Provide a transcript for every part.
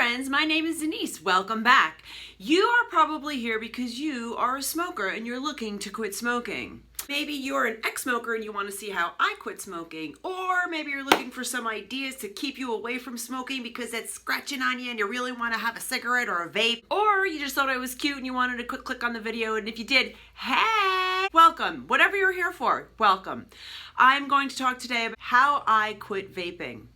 friends, my name is Denise. Welcome back. You are probably here because you are a smoker and you're looking to quit smoking. Maybe you're an ex-smoker and you want to see how I quit smoking, or maybe you're looking for some ideas to keep you away from smoking because it's scratching on you and you really want to have a cigarette or a vape, or you just thought I was cute and you wanted to click on the video, and if you did, hey, welcome. Whatever you're here for, welcome. I'm going to talk today about how I quit vaping.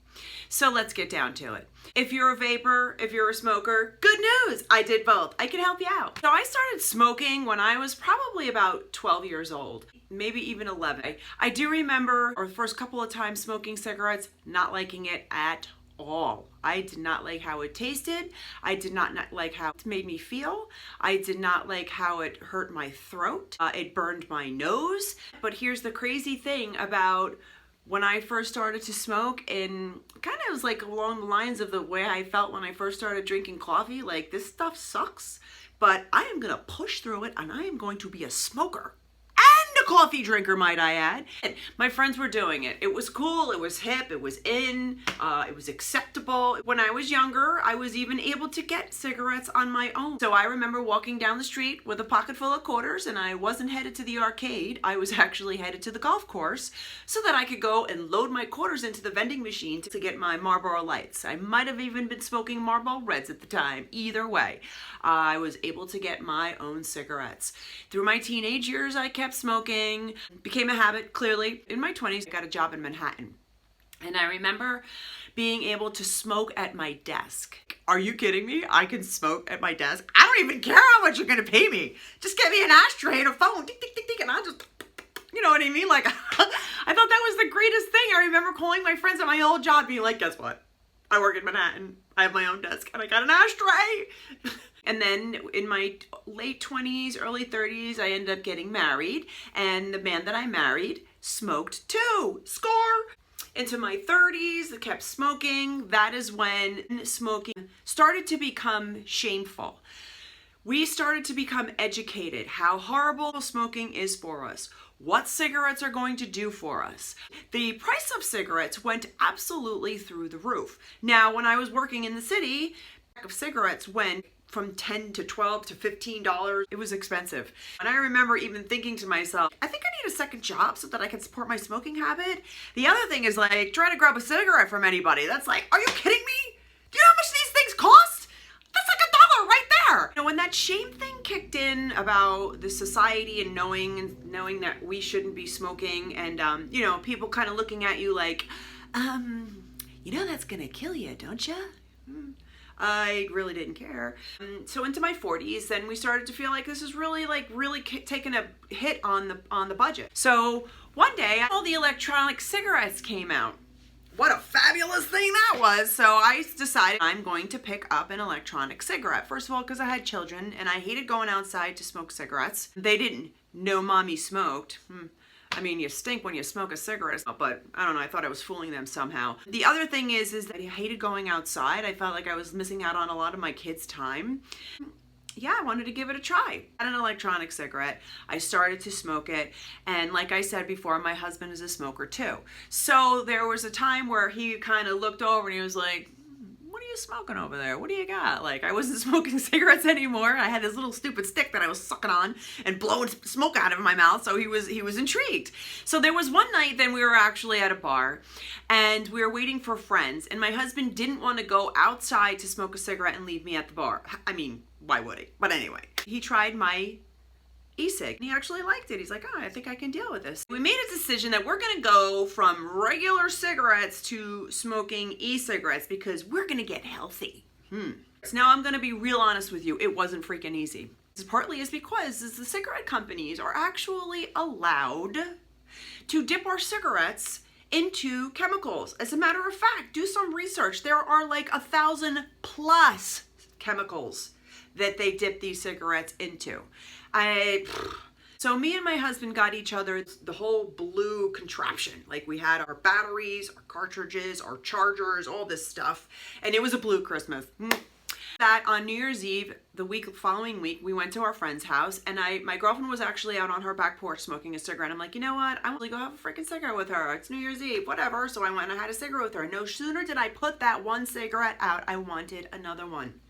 So let's get down to it. If you're a vapor, if you're a smoker, good news, I did both. I can help you out. So I started smoking when I was probably about 12 years old, maybe even 11. I do remember the first couple of times smoking cigarettes, not liking it at all. I did not like how it tasted. I did not like how it made me feel. I did not like how it hurt my throat. It burned my nose. But here's the crazy thing about when I first started to smoke, and kind of was like along the lines of the way I felt when I first started drinking coffee, like this stuff sucks, but I am gonna push through it and I am going to be a smoker. And a coffee drinker, might I add. And my friends were doing it. It was cool, it was hip, it was in, it was acceptable. When I was younger, I was even able to get cigarettes on my own. So I remember walking down the street with a pocket full of quarters, and I wasn't headed to the arcade. I was actually headed to the golf course so that I could go and load my quarters into the vending machine to get my Marlboro Lights. I might have even been smoking Marlboro Reds at the time. Either way, I was able to get my own cigarettes. Through my teenage years, I kept smoking. Became a habit, clearly. In my 20s, I got a job in Manhattan. And I remember being able to smoke at my desk. Are you kidding me? I can smoke at my desk? I don't even care how much you're gonna pay me. Just get me an ashtray and a phone, tick, tick, tick, tick, and I'll just, you know what I mean? Like, I thought that was the greatest thing. I remember calling my friends at my old job being like, guess what? I work in Manhattan. I have my own desk and I got an ashtray. And then in my late 20s, early 30s, I ended up getting married, and the man that I married smoked too. Score! Into my 30s, I kept smoking. That is when smoking started to become shameful. We started to become educated how horrible smoking is for us, what cigarettes are going to do for us. The price of cigarettes went absolutely through the roof. Now, when I was working in the city, a pack of cigarettes went from $10 to $12 to $15. It was expensive. And I remember even thinking to myself, I think I need a second job so that I can support my smoking habit. The other thing is like trying to grab a cigarette from anybody. That's like, are you kidding me? Do you know how much these things cost? That's like $1 right there. You know, when that shame thing kicked in about the society and knowing that we shouldn't be smoking, and you know, people kind of looking at you like, you know that's gonna kill you, don't you? I really didn't care. So into my 40s, then we started to feel like this is really taking a hit on the budget. So one day, all the electronic cigarettes came out. What a fabulous thing that was. So I decided I'm going to pick up an electronic cigarette. First of all, because I had children and I hated going outside to smoke cigarettes. They didn't know mommy smoked. I mean, you stink when you smoke a cigarette, but I don't know, I thought I was fooling them somehow. The other thing is that I hated going outside. I felt like I was missing out on a lot of my kids' time. Yeah, I wanted to give it a try. I had an electronic cigarette. I started to smoke it. And like I said before, my husband is a smoker too. So there was a time where he kind of looked over and he was like, what are you smoking over there? What do you got? Like, I wasn't smoking cigarettes anymore. I had this little stupid stick that I was sucking on and blowing smoke out of my mouth. So he was intrigued. So there was one night then we were actually at a bar and we were waiting for friends, and my husband didn't want to go outside to smoke a cigarette and leave me at the bar. I mean, why would he? But anyway, he tried my e-cig. He actually liked it. He's like, oh, I think I can deal with this. We made a decision that we're going to go from regular cigarettes to smoking e-cigarettes because we're going to get healthy. So now I'm going to be real honest with you. It wasn't freaking easy. This partly is because the cigarette companies are actually allowed to dip our cigarettes into chemicals. As a matter of fact, do some research. There are like 1,000+ chemicals that they dip these cigarettes into. So me and my husband got each other the whole blue contraption. Like, we had our batteries, our cartridges, our chargers, all this stuff. And it was a blue Christmas. That on New Year's Eve, the following week, we went to our friend's house, and my girlfriend was actually out on her back porch smoking a cigarette. I'm like, you know what? I want to go have a freaking cigarette with her. It's New Year's Eve, whatever. So I went and I had a cigarette with her. No sooner did I put that one cigarette out, I wanted another one.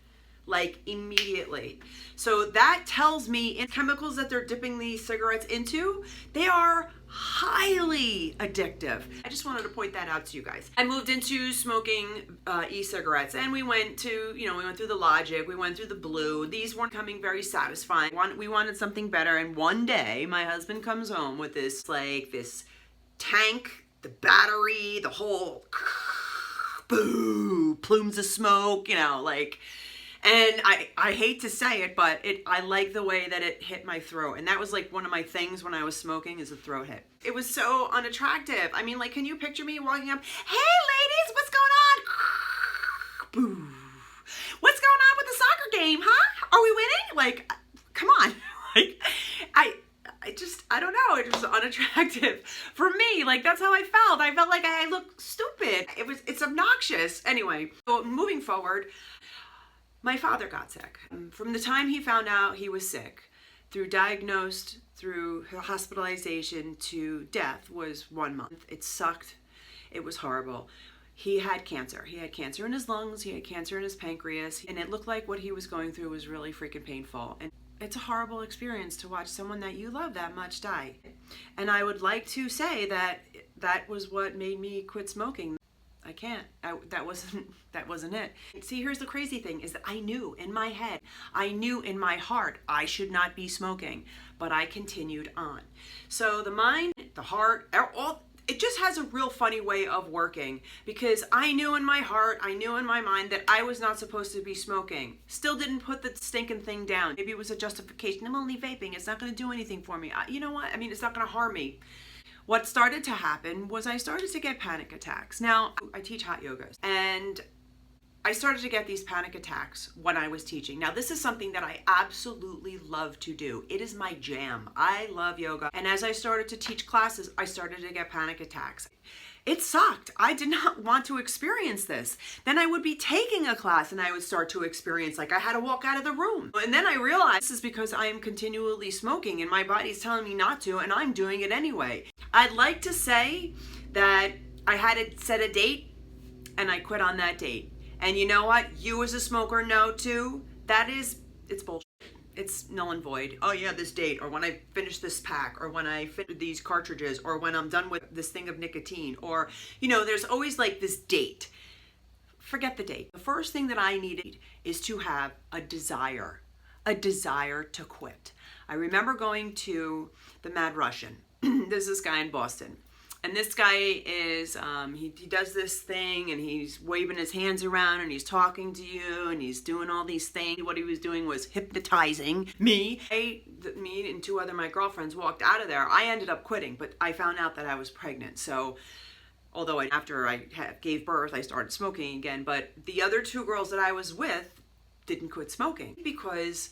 Like immediately. So that tells me in chemicals that they're dipping these cigarettes into, they are highly addictive. I just wanted to point that out to you guys. I moved into smoking e-cigarettes, and we went through the Logic, we went through the Blue. These weren't coming very satisfying. We wanted something better, and one day my husband comes home with this tank, the battery, the whole boo, plumes of smoke, and I hate to say it, but I like the way that it hit my throat. And that was like one of my things when I was smoking, is a throat hit. It was so unattractive. I mean, can you picture me walking up, hey ladies, what's going on? Boo. What's going on with the soccer game, huh? Are we winning? Come on. I don't know. It was unattractive for me. That's how I felt. I felt like I looked stupid. It's obnoxious. Anyway, so moving forward, my father got sick. From the time he found out he was sick, diagnosed, through hospitalization to death was 1 month. It sucked. It was horrible. He had cancer. He had cancer in his lungs. He had cancer in his pancreas. And it looked like what he was going through was really freaking painful. And it's a horrible experience to watch someone that you love that much die. And I would like to say that was what made me quit smoking. I can't. That wasn't it. See, here's the crazy thing, is that I knew in my head, I knew in my heart, I should not be smoking, but I continued on. So the mind, the heart, it just has a real funny way of working, because I knew in my heart, I knew in my mind that I was not supposed to be smoking. Still didn't put the stinking thing down. Maybe it was a justification. I'm only vaping. It's not going to do anything for me. You know what? I mean, it's not going to harm me. What started to happen was I started to get panic attacks. Now, I teach hot yogas, and I started to get these panic attacks when I was teaching. Now, this is something that I absolutely love to do. It is my jam. I love yoga. And as I started to teach classes, I started to get panic attacks. It sucked. I did not want to experience this. Then I would be taking a class and I would start to experience I had to walk out of the room. And then I realized this is because I am continually smoking and my body's telling me not to, and I'm doing it anyway. I'd like to say that I had to set a date and I quit on that date. And you know what? You as a smoker know too. It's bullshit. It's null and void. Oh yeah, this date, or when I finish this pack, or when I fit these cartridges, or when I'm done with this thing of nicotine, or, there's always this date. Forget the date. The first thing that I needed is to have a desire to quit. I remember going to the Mad Russian. There's this guy in Boston. And this guy is, he does this thing and he's waving his hands around and he's talking to you and he's doing all these things. What he was doing was hypnotizing me. Me and two other my girlfriends walked out of there. I ended up quitting, but I found out that I was pregnant. So, although after I gave birth, I started smoking again. But the other two girls that I was with didn't quit smoking because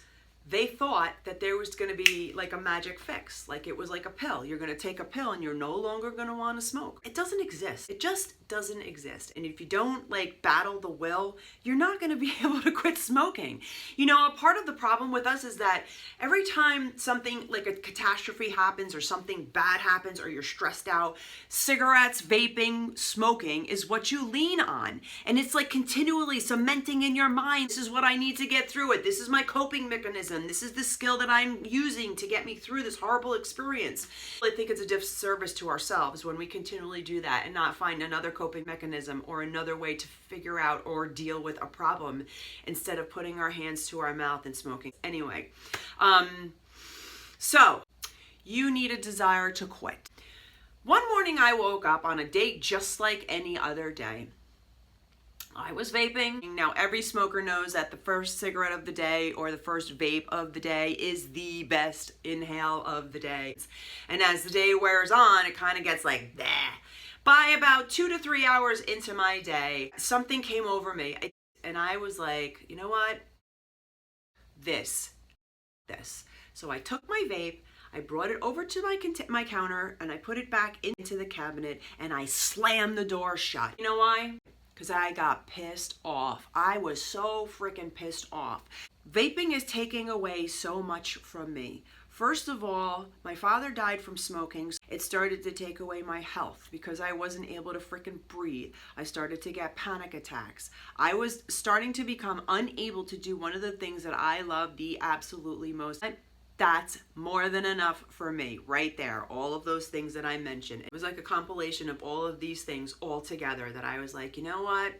they thought that there was going to be a magic fix. It was like a pill. You're going to take a pill and you're no longer going to want to smoke. It doesn't exist. It just doesn't exist. And if you don't battle the will, you're not going to be able to quit smoking. A part of the problem with us is that every time something like a catastrophe happens or something bad happens or you're stressed out, cigarettes, vaping, smoking is what you lean on. And it's continually cementing in your mind, this is what I need to get through it. This is my coping mechanism. This is the skill that I'm using to get me through this horrible experience. I think it's a disservice to ourselves when we continually do that and not find another coping mechanism or another way to figure out or deal with a problem instead of putting our hands to our mouth and smoking. Anyway, so you need a desire to quit. One morning I woke up on a day just like any other day. I was vaping. Now every smoker knows that the first cigarette of the day or the first vape of the day is the best inhale of the day. And as the day wears on, it kind of gets like bleh. By about 2 to 3 hours into my day, something came over me and I was like, you know what? This. So I took my vape, I brought it over to my counter and I put it back into the cabinet and I slammed the door shut. You know why? because I got pissed off. I was so freaking pissed off. Vaping is taking away so much from me. First of all, my father died from smoking. It started to take away my health because I wasn't able to freaking breathe. I started to get panic attacks. I was starting to become unable to do one of the things that I love the absolutely most. That's more than enough for me right there. All of those things that I mentioned. It was like a compilation of all of these things all together that I was like, you know what?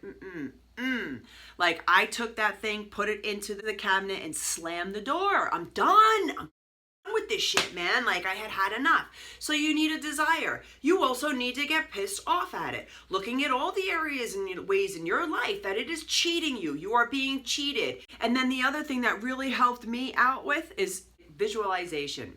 Like I took that thing, put it into the cabinet and slammed the door. I'm done with this shit, man. Like I had had enough. So you need a desire. You also need to get pissed off at it. Looking at all the areas and ways in your life that it is cheating you. You are being cheated. And then the other thing that really helped me out with is visualization.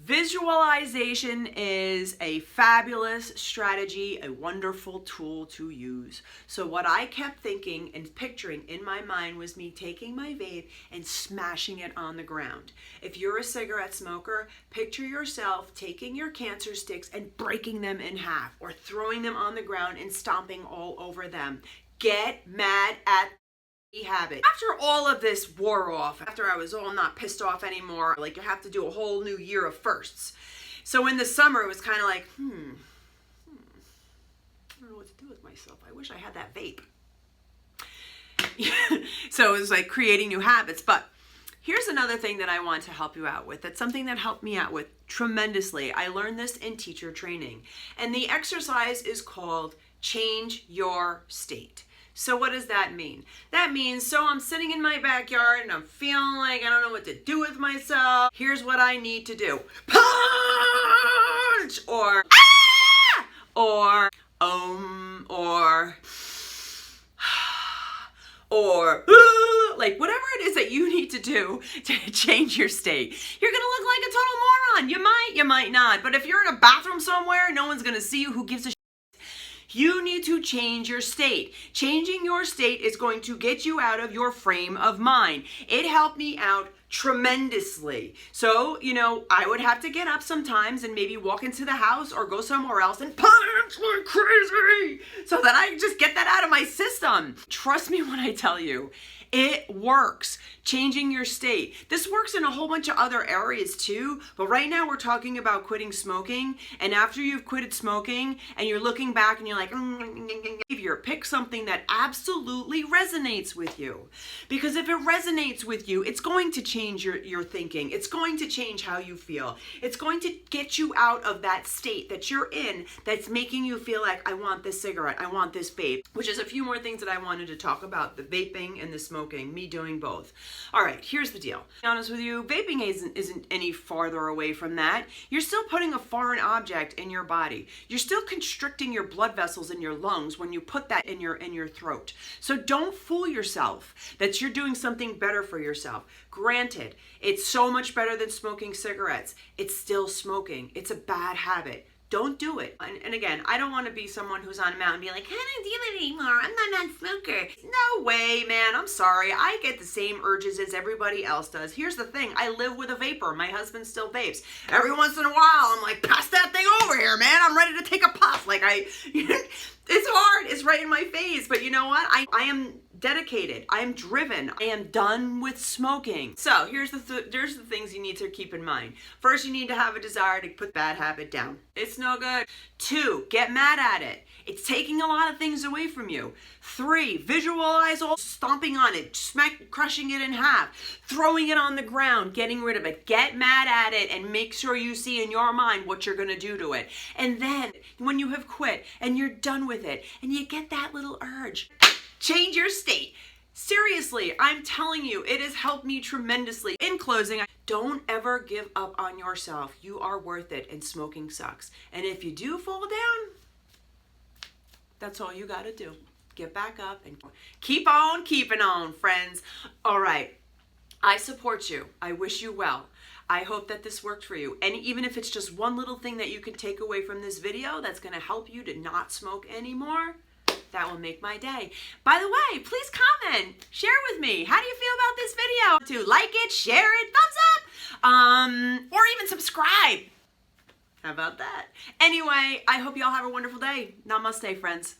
Visualization is a fabulous strategy, a wonderful tool to use. So what I kept thinking and picturing in my mind was me taking my vape and smashing it on the ground. If you're a cigarette smoker, picture yourself taking your cancer sticks and breaking them in half or throwing them on the ground and stomping all over them. Get mad at habit. After all of this wore off, after I was all not pissed off anymore, like you have to do a whole new year of firsts. So in the summer, it was kind of like, I don't know what to do with myself. I wish I had that vape. So it was like creating new habits. But here's another thing that I want to help you out with. That's something that helped me out with tremendously. I learned this in teacher training. And the exercise is called Change Your State. So what does that mean? That means, so I'm sitting in my backyard and I'm feeling like I don't know what to do with myself. Here's what I need to do. Punch! Or ah! Or like whatever it is that you need to do to change your state. You're gonna look like a total moron. You might not. But if you're in a bathroom somewhere, no one's gonna see you. Who gives a shit? You need to change your state. Changing your state is going to get you out of your frame of mind. It helped me out tremendously. So, I would have to get up sometimes and maybe walk into the house or go somewhere else and punch like crazy so that I just get that out of my system. Trust me when I tell you, it works. Changing your state. This works in a whole bunch of other areas too, but right now we're talking about quitting smoking. And after you've quitted smoking and you're looking back and you're like, pick something that absolutely resonates with you. Because if it resonates with you, it's going to change your thinking. It's going to change how you feel. It's going to get you out of that state that you're in that's making you feel like, I want this cigarette, I want this vape, which is a few more things that I wanted to talk about, the vaping and the smoking, me doing both. All right, here's the deal. To be honest with you, vaping isn't any farther away from that. You're still putting a foreign object in your body. You're still constricting your blood vessels in your lungs when you put that in your throat. So don't fool yourself that you're doing something better for yourself. Granted, it's so much better than smoking cigarettes. It's still smoking. It's a bad habit. Don't do it. And again, I don't want to be someone who's on a mountain being like, I don't do it anymore. I'm not a smoker. No way, man. I'm sorry. I get the same urges as everybody else does. Here's the thing. I live with a vapor. My husband still vapes. Every once in a while, I'm like, pass that thing over here, man. I'm ready to take a puff. Like it's hard. It's right in my face. But you know what? I am dedicated. I am driven. I am done with smoking. So here's the things you need to keep in mind. First, you need to have a desire to put bad habit down. It's no good. 2, get mad at it. It's taking a lot of things away from you. 3, visualize all stomping on it, crushing it in half, throwing it on the ground, getting rid of it. Get mad at it and make sure you see in your mind what you're going to do to it. And then when you have quit and you're done with it and you get that little urge, change your state. Seriously, I'm telling you, it has helped me tremendously. In closing, don't ever give up on yourself. You are worth it, and smoking sucks. And if you do fall down, that's all you got to do. Get back up and keep on keeping on, friends. All right. I support you. I wish you well. I hope that this worked for you. And even if it's just one little thing that you can take away from this video that's going to help you to not smoke anymore, that will make my day. By the way, please comment, share with me. How do you feel about this video? To like it, share it, thumbs up, or even subscribe. How about that? Anyway, I hope you all have a wonderful day. Namaste, friends.